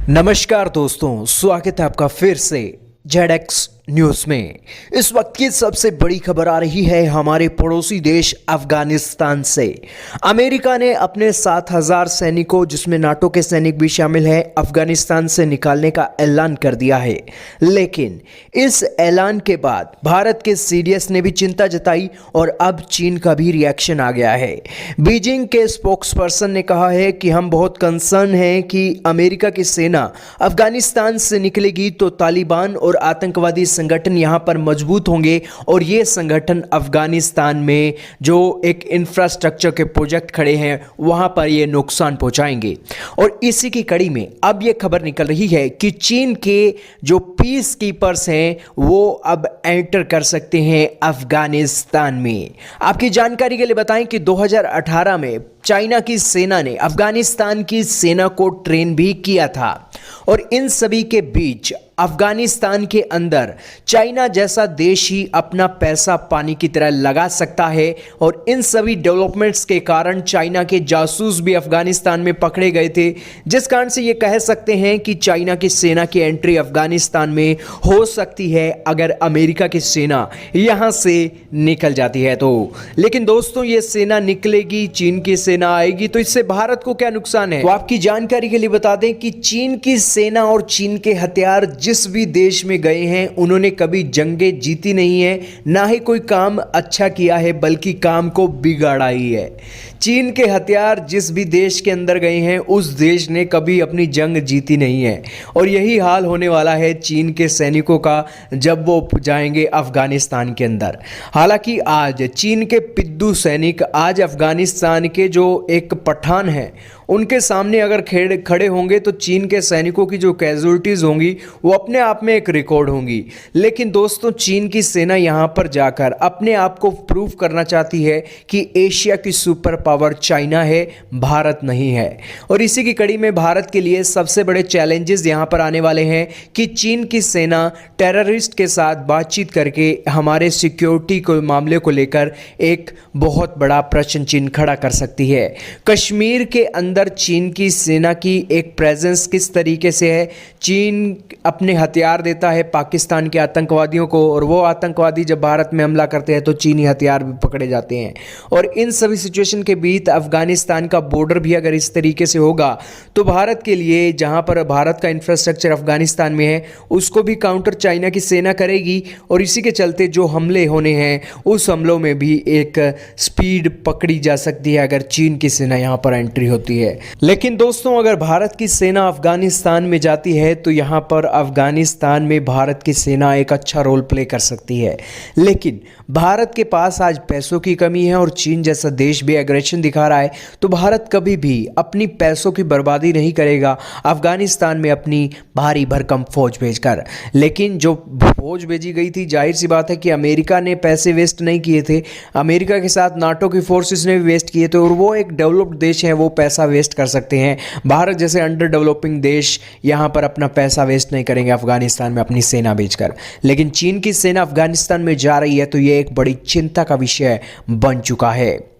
नमस्कार दोस्तों, स्वागत है आपका फिर से ZX न्यूज में। इस वक्त की सबसे बड़ी खबर आ रही है हमारे पड़ोसी देश अफगानिस्तान से। अमेरिका ने अपने 7,000 सैनिकों, जिसमें नाटो के सैनिक भी शामिल हैं, अफगानिस्तान से निकालने का ऐलान कर दिया है। लेकिन इस ऐलान के बाद भारत के CDS ने भी चिंता जताई और अब चीन का भी रिएक्शन आ गया है। बीजिंग के स्पोक्सपर्सन ने कहा है कि हम बहुत कंसर्न हैं कि अमेरिका की सेना अफगानिस्तान से निकलेगी तो तालिबान और आतंकवादी संगठन यहां पर मजबूत होंगे और ये संगठन अफगानिस्तान में जो एक इंफ्रास्ट्रक्चर के प्रोजेक्ट खड़े हैं वहां पर ये नुकसान पहुंचाएंगे। और इसी की कड़ी में अब ये खबर निकल रही है कि चीन के जो पीस कीपर्स हैं वो अब एंटर कर सकते हैं अफगानिस्तान में। आपकी जानकारी के लिए बताएं कि 2018 में चाइना की सेना ने अफगानिस्तान की सेना को ट्रेन भी किया था और इन सभी के बीच अफगानिस्तान के अंदर चाइना जैसा देश ही अपना पैसा पानी की तरह लगा सकता है। और इन सभी डेवलपमेंट्स के कारण चाइना के जासूस भी अफगानिस्तान में पकड़े गए थे, जिस कारण से ये कह सकते हैं कि चाइना की सेना की एंट्री अफगानिस्तान में हो सकती है अगर अमेरिका की सेना यहां से निकल जाती है तो। लेकिन दोस्तों, ये सेना निकलेगी, चीन की सेना आएगी, तो इससे भारत को क्या नुकसान है? तो आपकी जानकारी के लिए बता दें कि चीन की सेना और चीन के हथियार जिस भी देश में गए हैं उन्होंने कभी जंगें जीती नहीं है, ना ही कोई काम अच्छा किया है, बल्कि काम को बिगाड़ा ही है। चीन के हथियार जिस भी देश के अंदर गए हैं उस देश ने कभी अपनी जंग जीती नहीं है और यही हाल होने वाला है चीन के सैनिकों का जब वो जाएंगे अफगानिस्तान के अंदर। हालांकि आज चीन के पिद्दू सैनिक आज अफगानिस्तान के जो एक पठान है उनके सामने अगर खड़े होंगे तो चीन के सैनिकों की जो कैजुअलिटीज होंगी वो अपने आप में एक रिकॉर्ड होंगी। लेकिन दोस्तों, चीन की सेना यहां पर जाकर अपने आप को प्रूव करना चाहती है कि एशिया की सुपर पावर चाइना है, भारत नहीं है। और इसी की कड़ी में भारत के लिए सबसे बड़े चैलेंजेस यहां पर आने वाले हैं कि चीन की सेना टेररिस्ट के साथ बातचीत करके हमारे सिक्योरिटी को मामले को लेकर एक बहुत बड़ा प्रश्न चिन्ह खड़ा कर सकती है। कश्मीर के अंदर चीन की सेना की एक प्रेजेंस किस तरीके से है? चीन अपने हथियार देता है पाकिस्तान के आतंकवादियों को और वो आतंकवादी जब भारत में हमला करते हैं तो चीनी हथियार भी पकड़े जाते हैं। और इन सभी सिचुएशन के बीच अफगानिस्तान का बॉर्डर भी अगर इस तरीके से होगा तो भारत के लिए, जहां पर भारत का इंफ्रास्ट्रक्चर अफगानिस्तान में है, उसको भी काउंटर चाइना की सेना करेगी और इसी के चलते जो हमले होने हैं उस हमलों में भी एक स्पीड पकड़ी जा सकती है अगर चीन की सेना यहां पर एंट्री होती है। लेकिन दोस्तों, अगर भारत की सेना अफगानिस्तान में जाती है तो यहां पर अफगानिस्तान में भारत की सेना एक अच्छा रोल प्ले कर सकती है। लेकिन भारत के पास आज पैसों की कमी है और चीन जैसा देश भी एग्रेशन दिखा रहा है, तो भारत कभी भी अपनी पैसों की बर्बादी नहीं करेगा अफगानिस्तान में अपनी भारी भरकम फौज भेजकर। लेकिन जो फौज भेजी गई थी, जाहिर सी बात है कि अमेरिका ने पैसे वेस्ट नहीं किए थे, अमेरिका के साथ नाटो की फोर्सेस ने भी वेस्ट किए थे और वो एक डेवलप्ड देश है, वो पैसा वेस्ट कर सकते हैं। भारत जैसे अंडर डेवलपिंग देश यहां पर अपना पैसा वेस्ट नहीं करेंगे अफगानिस्तान में अपनी सेना भेजकर। लेकिन चीन की सेना अफगानिस्तान में जा रही है तो ये एक बड़ी चिंता का विषय बन चुका है।